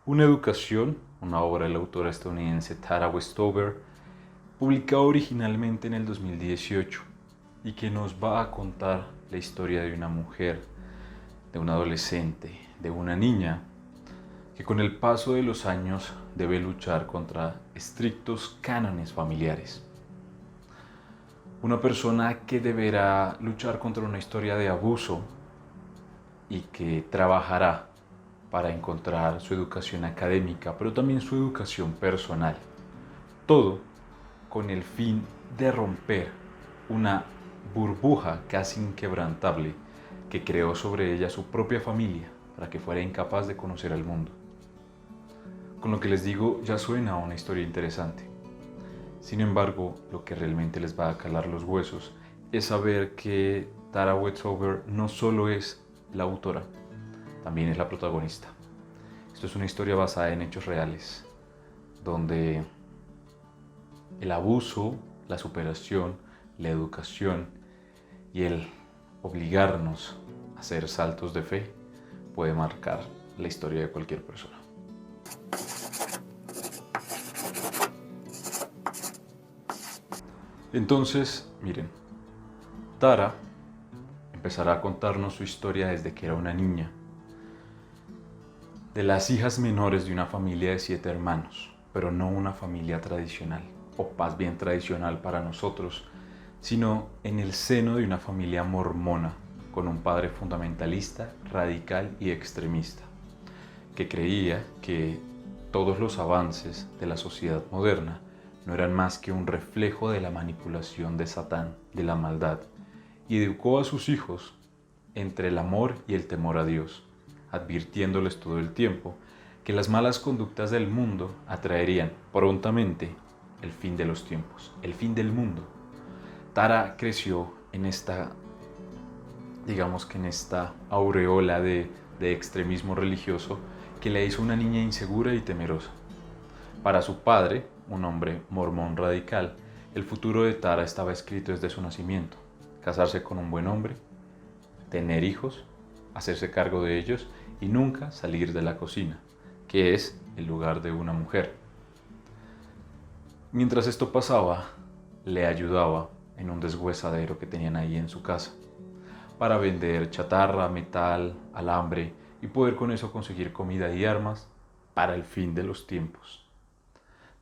Una educación, una obra de la autora estadounidense Tara Westover, publicada originalmente en el 2018 y que nos va a contar la historia de una mujer, de una adolescente, de una niña que con el paso de los años debe luchar contra estrictos cánones familiares. Una persona que deberá luchar contra una historia de abuso y que trabajará para encontrar su educación académica, pero también su educación personal. Todo con el fin de romper una burbuja casi inquebrantable que creó sobre ella su propia familia para que fuera incapaz de conocer al mundo. Con lo que les digo, ya suena a una historia interesante. Sin embargo, lo que realmente les va a calar los huesos es saber que Tara Westover no solo es la autora, también es la protagonista. Esto es una historia basada en hechos reales, donde el abuso, la superación, la educación y el obligarnos a hacer saltos de fe puede marcar la historia de cualquier persona. Entonces, miren, Tara empezará a contarnos su historia desde que era una niña, de las hijas menores de una familia de 7 hermanos, pero no una familia tradicional, o más bien tradicional para nosotros, sino en el seno de una familia mormona, con un padre fundamentalista, radical y extremista, que creía que todos los avances de la sociedad moderna no eran más que un reflejo de la manipulación de Satán, de la maldad, y educó a sus hijos entre el amor y el temor a Dios, advirtiéndoles todo el tiempo que las malas conductas del mundo atraerían prontamente el fin de los tiempos, el fin del mundo. Tara creció en esta, en esta aureola de extremismo religioso que la hizo una niña insegura y temerosa. Para su padre, un hombre mormón radical, el futuro de Tara estaba escrito desde su nacimiento: casarse con un buen hombre, tener hijos, hacerse cargo de ellos y nunca salir de la cocina, que es el lugar de una mujer. Mientras esto pasaba, le ayudaba en un deshuesadero que tenían ahí en su casa, para vender chatarra, metal, alambre y poder con eso conseguir comida y armas para el fin de los tiempos.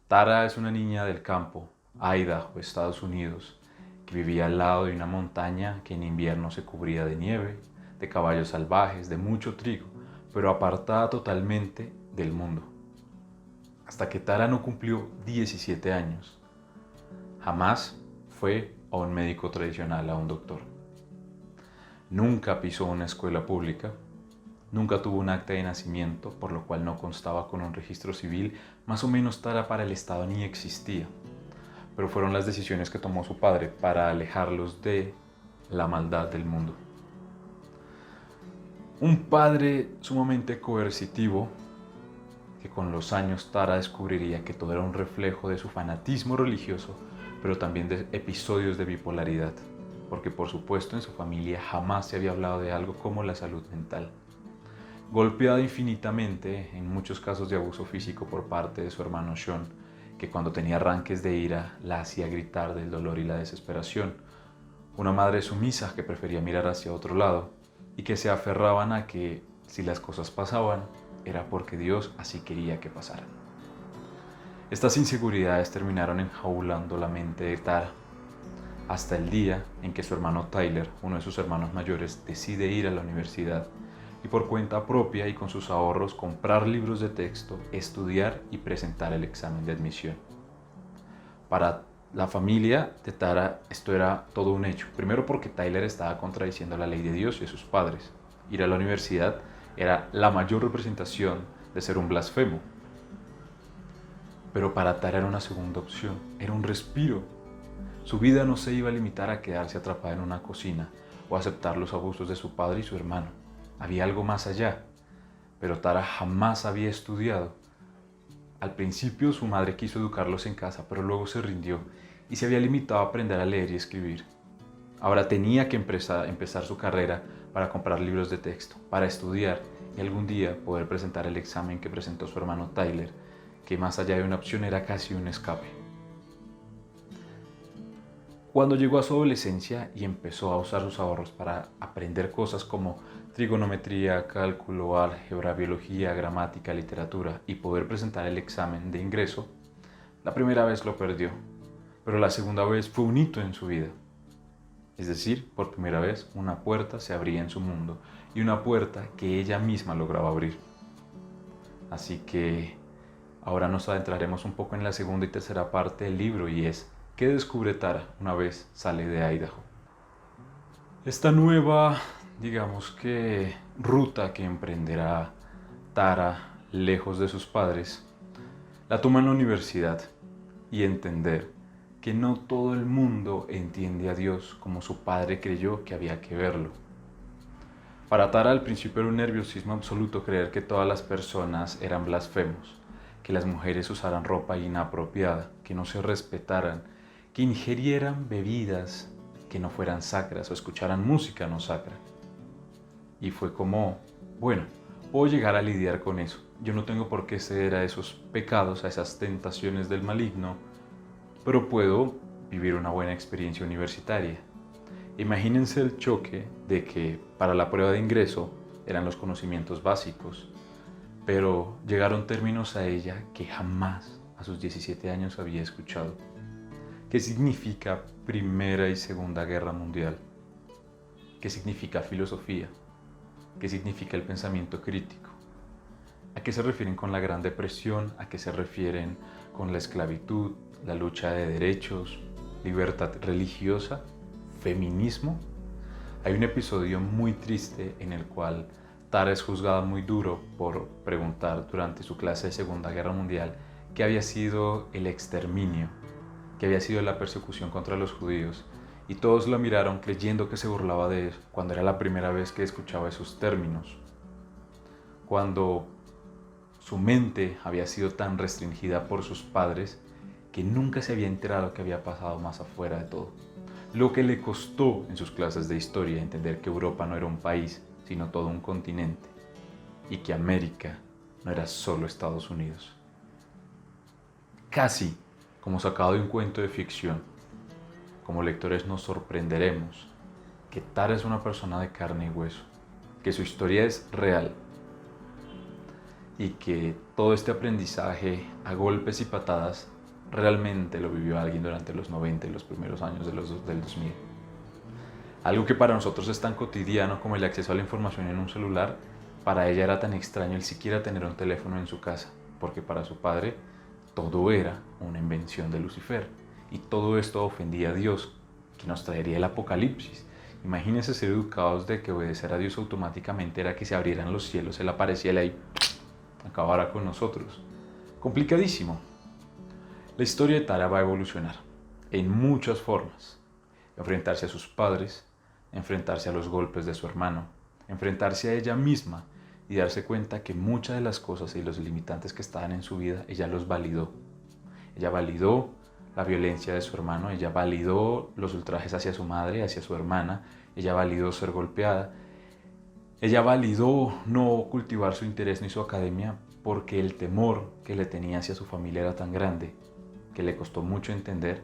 Tara es una niña del campo, Idaho, Estados Unidos, que vivía al lado de una montaña que en invierno se cubría de nieve, de caballos salvajes, de mucho trigo, pero apartada totalmente del mundo. Hasta que Tara no cumplió 17 años. Jamás fue a un médico tradicional, a un doctor. Nunca pisó una escuela pública, nunca tuvo un acta de nacimiento, por lo cual no constaba con un registro civil. Más o menos Tara para el Estado ni existía, pero fueron las decisiones que tomó su padre para alejarlos de la maldad del mundo. Un padre sumamente coercitivo, que con los años Tara descubriría que todo era un reflejo de su fanatismo religioso, pero también de episodios de bipolaridad, porque por supuesto en su familia jamás se había hablado de algo como la salud mental. Golpeada infinitamente, en muchos casos de abuso físico por parte de su hermano Sean, que cuando tenía arranques de ira la hacía gritar del dolor y la desesperación. Una madre sumisa que prefería mirar hacia otro lado y que se aferraban a que si las cosas pasaban era porque Dios así quería que pasaran. Estas inseguridades terminaron enjaulando la mente de Tara, hasta el día en que su hermano Tyler, uno de sus hermanos mayores, decide ir a la universidad y por cuenta propia y con sus ahorros comprar libros de texto, estudiar y presentar el examen de admisión. Para la familia de Tara esto era todo un hecho. Primero porque Tyler estaba contradiciendo la ley de Dios y de sus padres. Ir a la universidad era la mayor representación de ser un blasfemo. Pero para Tara era una segunda opción, era un respiro. Su vida no se iba a limitar a quedarse atrapada en una cocina o a aceptar los abusos de su padre y su hermano. Había algo más allá, pero Tara jamás había estudiado. Al principio su madre quiso educarlos en casa, pero luego se rindió y se había limitado a aprender a leer y escribir. Ahora tenía que empezar su carrera para comprar libros de texto, para estudiar y algún día poder presentar el examen que presentó su hermano Tyler, que más allá de una opción era casi un escape. Cuando llegó a su adolescencia y empezó a usar sus ahorros para aprender cosas como trigonometría, cálculo, álgebra, biología, gramática, literatura y poder presentar el examen de ingreso, la primera vez lo perdió, pero la segunda vez fue un hito en su vida. Es decir, por primera vez una puerta se abría en su mundo y una puerta que ella misma lograba abrir. Así que ahora nos adentraremos un poco en la segunda y tercera parte del libro y es ¿qué descubre Tara una vez sale de Idaho? Esta nueva, digamos que, ruta que emprenderá Tara lejos de sus padres, la toma en la universidad y entender que no todo el mundo entiende a Dios como su padre creyó que había que verlo. Para Tara al principio era un nerviosismo absoluto creer que todas las personas eran blasfemos, que las mujeres usaran ropa inapropiada, que no se respetaran, que ingerieran bebidas que no fueran sacras o escucharan música no sacra. Y fue como, bueno, puedo llegar a lidiar con eso. Yo no tengo por qué ceder a esos pecados, a esas tentaciones del maligno, pero puedo vivir una buena experiencia universitaria. Imagínense el choque de que para la prueba de ingreso eran los conocimientos básicos, pero llegaron términos a ella que jamás a sus 17 años había escuchado. ¿Qué significa Primera y Segunda Guerra Mundial? ¿Qué significa filosofía? ¿Qué significa el pensamiento crítico? ¿A qué se refieren con la Gran Depresión? ¿A qué se refieren con la esclavitud, la lucha de derechos, libertad religiosa, feminismo? Hay un episodio muy triste en el cual Tara es juzgada muy duro por preguntar durante su clase de Segunda Guerra Mundial qué había sido el exterminio, que había sido la persecución contra los judíos, y todos la miraron creyendo que se burlaba de eso, cuando era la primera vez que escuchaba esos términos, cuando su mente había sido tan restringida por sus padres que nunca se había enterado que había pasado más afuera de todo. Lo que le costó en sus clases de historia entender que Europa no era un país, sino todo un continente, y que América no era solo Estados Unidos. Casi como sacado de un cuento de ficción, como lectores nos sorprenderemos que Tara es una persona de carne y hueso, que su historia es real y que todo este aprendizaje a golpes y patadas realmente lo vivió alguien durante los 90 y los primeros años del 2000. Algo que para nosotros es tan cotidiano como el acceso a la información en un celular, para ella era tan extraño el siquiera tener un teléfono en su casa, porque para su padre todo era una invención de Lucifer y todo esto ofendía a Dios, que nos traería el apocalipsis. Imagínense ser educados de que obedecer a Dios automáticamente era que se abrieran los cielos, Él apareciera y acabara con nosotros. Complicadísimo. La historia de Tara va a evolucionar en muchas formas. Enfrentarse a sus padres, enfrentarse a los golpes de su hermano, enfrentarse a ella misma y darse cuenta que muchas de las cosas y los limitantes que estaban en su vida, ella los validó. Ella validó la violencia de su hermano, ella validó los ultrajes hacia su madre, hacia su hermana, ella validó ser golpeada, ella validó no cultivar su interés ni su academia porque el temor que le tenía hacia su familia era tan grande que le costó mucho entender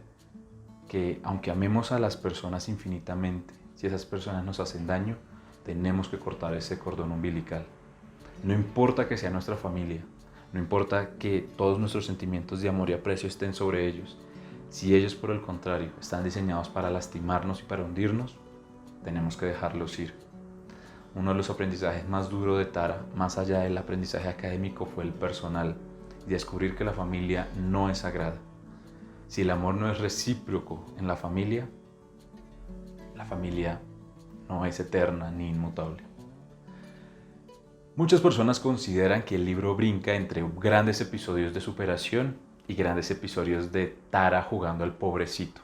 que aunque amemos a las personas infinitamente, si esas personas nos hacen daño, tenemos que cortar ese cordón umbilical. No importa que sea nuestra familia, no importa que todos nuestros sentimientos de amor y aprecio estén sobre ellos. Si ellos, por el contrario, están diseñados para lastimarnos y para hundirnos, tenemos que dejarlos ir. Uno de los aprendizajes más duros de Tara, más allá del aprendizaje académico, fue el personal y descubrir que la familia no es sagrada. Si el amor no es recíproco en la familia no es eterna ni inmutable. Muchas personas consideran que el libro brinca entre grandes episodios de superación y grandes episodios de Tara jugando al pobrecito,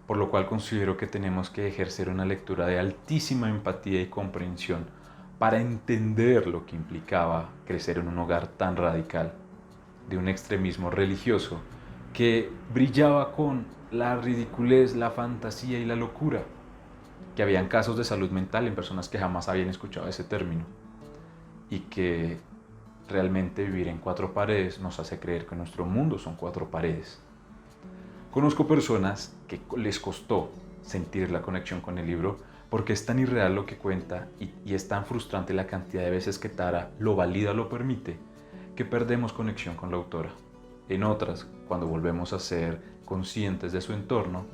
por lo cual considero que tenemos que ejercer una lectura de altísima empatía y comprensión para entender lo que implicaba crecer en un hogar tan radical, de un extremismo religioso que brillaba con la ridiculez, la fantasía y la locura, que habían casos de salud mental en personas que jamás habían escuchado ese término. y que realmente vivir en cuatro paredes nos hace creer que nuestro mundo son cuatro paredes. Conozco personas que les costó sentir la conexión con el libro porque es tan irreal lo que cuenta y es tan frustrante la cantidad de veces que Tara lo valida o lo permite, que perdemos conexión con la autora. En otras, cuando volvemos a ser conscientes de su entorno,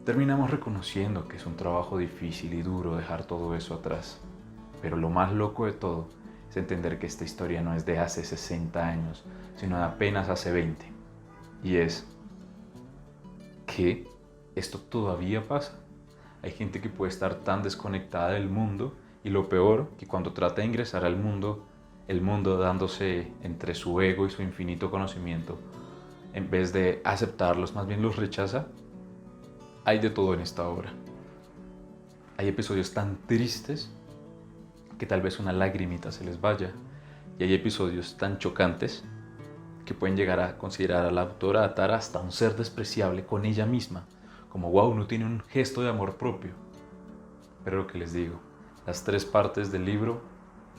terminamos reconociendo que es un trabajo difícil y duro dejar todo eso atrás. Pero lo más loco de todo es entender que esta historia no es de hace 60 años, sino de apenas hace 20. Y es que esto todavía pasa. Hay gente que puede estar tan desconectada del mundo y lo peor, que cuando trata de ingresar al mundo, el mundo dándose entre su ego y su infinito conocimiento, en vez de aceptarlos, más bien los rechaza. Hay de todo en esta obra. Hay episodios tan tristes que tal vez una lagrimita se les vaya, y hay episodios tan chocantes que pueden llegar a considerar a la autora, a Tara, hasta un ser despreciable con ella misma, como wow, no tiene un gesto de amor propio. Pero lo que les digo, las tres partes del libro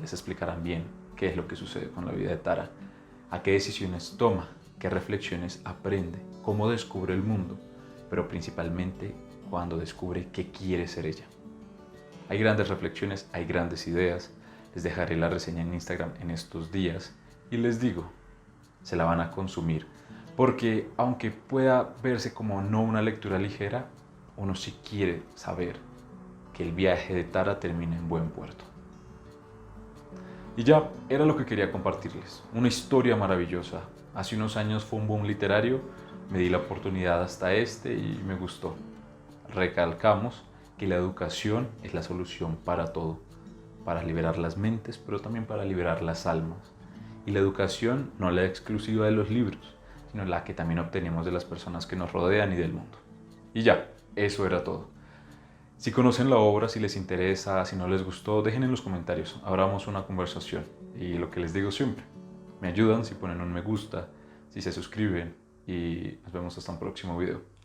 les explicarán bien qué es lo que sucede con la vida de Tara, a qué decisiones toma, qué reflexiones aprende, cómo descubre el mundo, pero principalmente cuando descubre qué quiere ser ella. Hay grandes reflexiones, hay grandes ideas. Les dejaré la reseña en Instagram en estos días y les digo, se la van a consumir, porque aunque pueda verse como no una lectura ligera, uno sí quiere saber que el viaje de Tara termina en buen puerto. Y ya, era lo que quería compartirles, una historia maravillosa. Hace unos años fue un boom literario, me di la oportunidad hasta y me gustó. Recalcamos que la educación es la solución para todo, para liberar las mentes, pero también para liberar las almas. Y la educación no la exclusiva de los libros, sino la que también obtenemos de las personas que nos rodean y del mundo. Y ya, eso era todo. Si conocen la obra, si les interesa, si no les gustó, dejen en los comentarios, abramos una conversación. Y lo que les digo siempre, me ayudan si ponen un me gusta, si se suscriben y nos vemos hasta un próximo video.